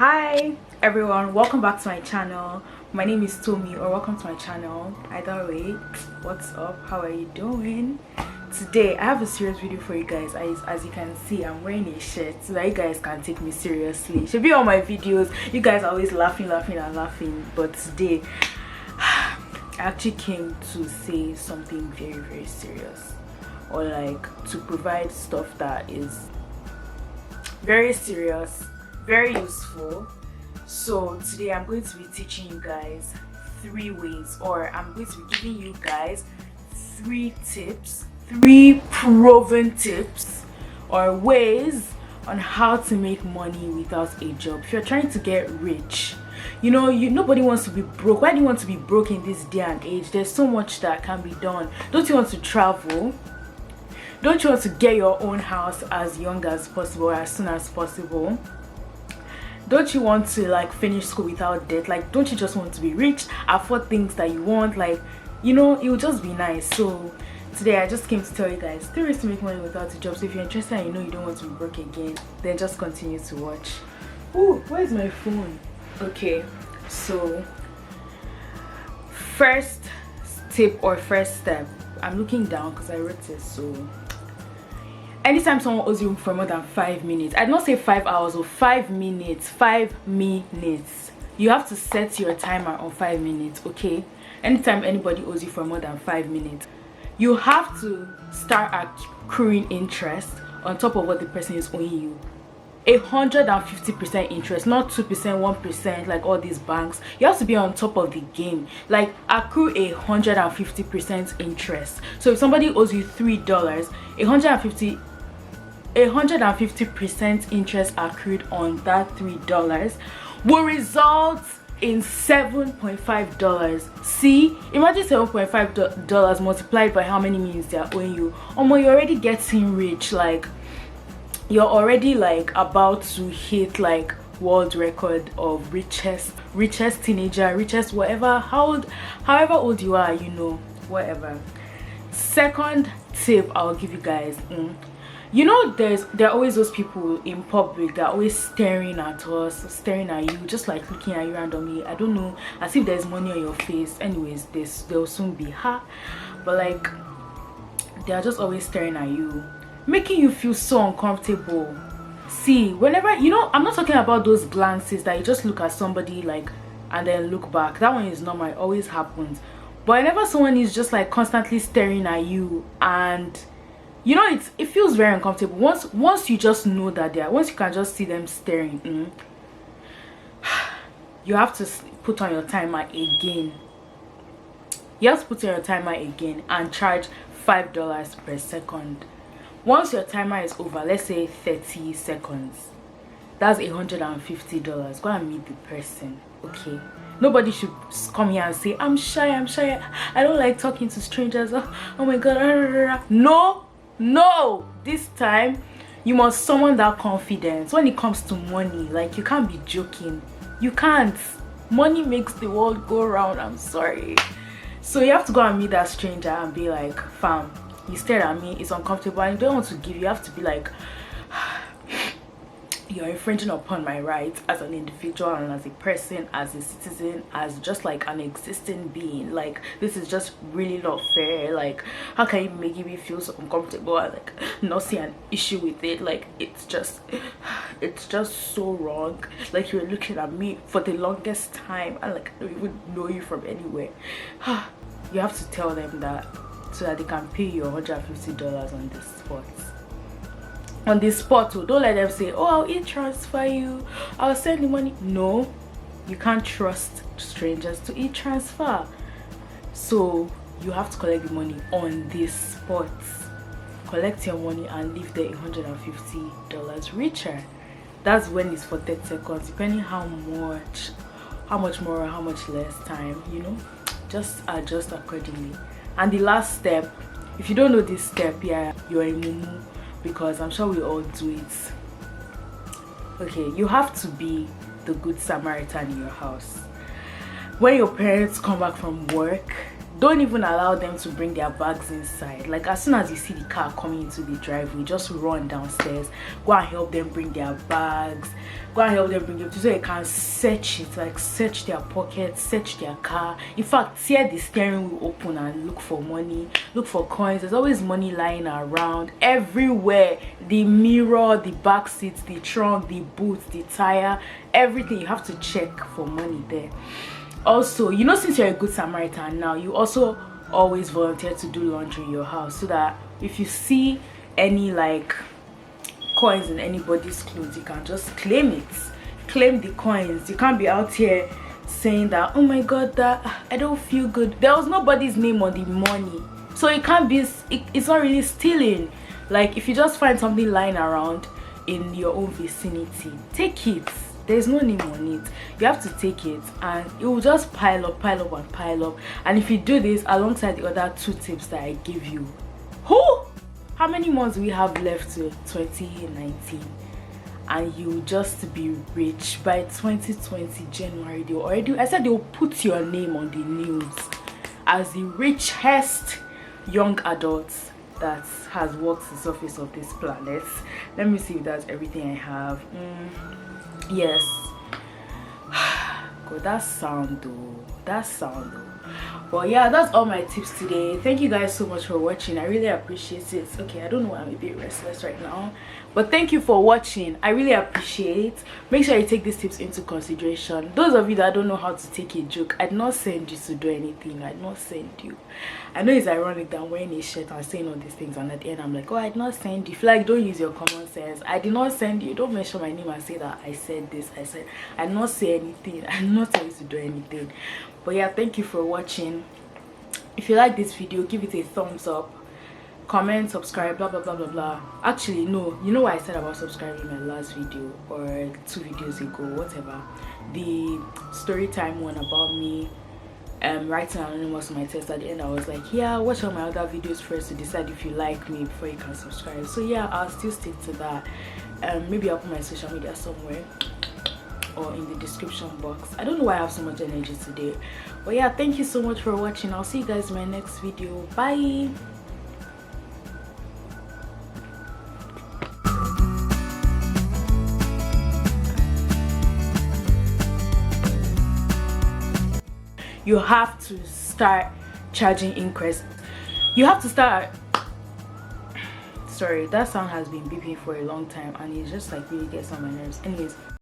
Hi everyone, welcome back to my channel. My name is Tomi, or welcome to my channel. Either way, what's up? How are you doing? Today I have a serious video for you guys. As you can see, I'm wearing a shirt so that you guys can take me seriously. Should be on my videos, you guys are always laughing, but today I actually came to say something very serious, or like to provide stuff that is very serious, very useful. So today I'm going to be teaching you guys 3 ways, or I'm going to be giving you guys 3 tips, 3 proven tips or ways on how to make money without a job. If you're trying to get rich, nobody wants to be broke. Why do you want to be broke in this day and age? There's so much that can be done. Don't you want to travel? Don't you want to get your own house as young as possible, as soon as possible? Don't you want to like finish school without debt? Like, don't you just want to be rich, afford things that you want? Like, it would just be nice. So today I just came to tell you guys 3 ways to make money without a job. So if you're interested and you don't want to be broke again, then just continue to watch. Oh, where's my phone? Okay, so first tip or first step, I'm looking down because I wrote it. So anytime someone owes you for more than 5 minutes, I did not say 5 hours or 5 minutes, 5 minutes, you have to set your timer on 5 minutes. Okay, anytime anybody owes you for more than 5 minutes, you have to start accruing interest on top of what the person is owing you. 150% interest, not 2%, 1% like all these banks. You have to be on top of the game, like accrue 150% interest. So if somebody owes you $3, 150% interest accrued on that $3 will result in $7.5. See, imagine $7.5 multiplied by how many minutes they are owing you. You're already getting rich. Like, you're already like about to hit like world record of richest teenager, richest whatever, however old you are, whatever. Second tip I'll give you guys, there are always those people in public that are always staring at us, staring at you, just like looking at you randomly. I don't know, as if there's money on your face. Anyways, they'll soon be but like they are just always staring at you, making you feel so uncomfortable. See, whenever I'm not talking about those glances that you just look at somebody like and then look back. That one is normal, it always happens. But whenever someone is just like constantly staring at you, and it feels very uncomfortable. Once you just know that once you can just see them staring, you have to put on your timer again. You have to put on your timer again and charge $5 per second. Once your timer is over, let's say 30 seconds, that's $150. Go and meet the person. Okay, nobody should come here and say I'm shy, I don't like talking to strangers, oh my god. No, this time you must summon that confidence. When it comes to money, like, you can't be joking. You can't. Money makes the world go round. I'm sorry. So you have to go and meet that stranger and be like, fam, you stared at me, it's uncomfortable, and you don't want to give. You have to be like, you're infringing upon my rights as an individual and as a person, as a citizen, as just like an existing being. Like, this is just really not fair. Like, how can you make me feel so uncomfortable and like not see an issue with it? Like, it's just so wrong. Like, you're looking at me for the longest time and like I don't even know you from anywhere. You have to tell them that so that they can pay you $150 on the spot. On the spot. Don't let them say, oh, I'll e-transfer you, I'll send you money. No, you can't trust strangers to e-transfer. So you have to collect the money on the spot. Collect your money and leave the $150 richer. That's when it's for 30 seconds, depending how much more or how much less time, just adjust accordingly. And the last step, if you don't know this step, yeah, you're a mumu, because I'm sure we all do it. Okay, you have to be the good Samaritan in your house. When your parents come back from work, don't even allow them to bring their bags inside. Like as soon as you see the car coming into the driveway, just run downstairs, go and help them bring their bags, go and help them bring it so they can search it, like search their pockets, search their car. In fact, tear the steering wheel open and look for money, look for coins. There's always money lying around everywhere. The mirror, the back seat, the trunk, the boot, the tire, everything. You have to check for money there. Also, you know, since you're a good Samaritan now, you also always volunteer to do laundry in your house, so that if you see any like coins in anybody's clothes, you can just claim it, claim the coins. You can't be out here saying that, oh my god, that I don't feel good. There was nobody's name on the money, so it can't be, it's not really stealing. Like if you just find something lying around in your own vicinity, take it. There's no name on it. You have to take it, and it will just pile up and pile up. And if you do this alongside the other 2 tips that I give you, how many months we have left to 2019, and you just be rich by 2020 January. They already, I said, they will put your name on the news as the richest young adult that has walked the surface of this planet. Let me see if that's everything I have. Yes. God, that sound though. But yeah, that's all my tips today. Thank you guys so much for watching. I really appreciate it. Okay, I don't know why I'm a bit restless right now, but thank you for watching. I really appreciate it. Make sure you take these tips into consideration. Those of you that don't know how to take a joke, I did not send you to do anything. I did not send you. I know it's ironic that I'm wearing a shirt and saying all these things, and at the end I'm like, oh, I did not send you. If you like, don't use your common sense. I did not send you. Don't mention my name and say that I said this. I did not say anything. I did not tell you to do anything. But yeah, thank you for watching. If you like this video, give it a thumbs up, comment, subscribe, blah blah blah blah blah. Actually, no, you know what I said about subscribing in my last video or 2 videos ago, whatever, the story time one about me writing anonymous on my test. At the end I was like, yeah, watch all my other videos first to decide if you like me before you can subscribe. So yeah, I'll still stick to that. Maybe I'll put my social media somewhere or in the description box. I don't know why I have so much energy today, but yeah, thank you so much for watching. I'll see you guys in my next video. Bye. You have to start charging increase. You have to start, sorry, that sound has been beeping for a long time and it just like really gets on my nerves. Anyways,